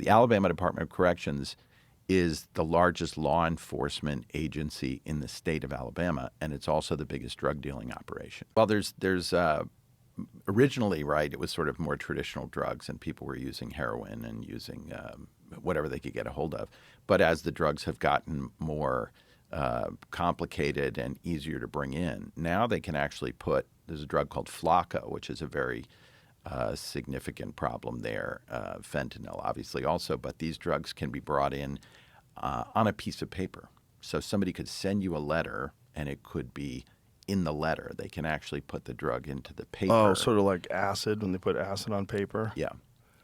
the Alabama Department of Corrections is the largest law enforcement agency in the state of Alabama, and it's also the biggest drug dealing operation. Well, there's originally, right, it was sort of more traditional drugs, and people were using heroin and using whatever they could get a hold of. But as the drugs have gotten more complicated and easier to bring in, now they can actually there's a drug called Flakka, which is a very significant problem there. Fentanyl, obviously, also, but these drugs can be brought in on a piece of paper. So somebody could send you a letter, and it could be in the letter. They can actually put the drug into the paper. Oh, sort of like acid when they put acid on paper. Yeah,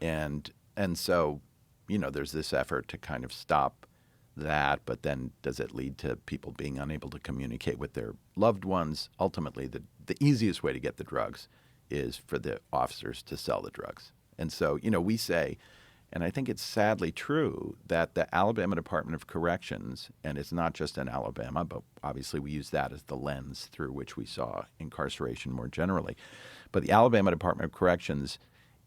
and so there's this effort to kind of stop that, but then does it lead to people being unable to communicate with their loved ones? Ultimately, the easiest way to get the drugs is for the officers to sell the drugs. And so, we say, and I think it's sadly true, that the Alabama Department of Corrections, and it's not just in Alabama, but obviously we use that as the lens through which we saw incarceration more generally. But the Alabama Department of Corrections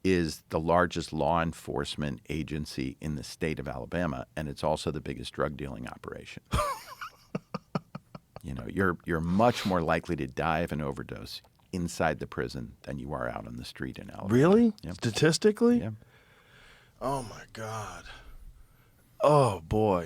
is the largest law enforcement agency in the state of Alabama, and it's also the biggest drug dealing operation. You're much more likely to die of an overdose inside the prison than you are out on the street in Alabama. Really? Yep. Statistically? Yeah. Oh, my God. Oh, boy.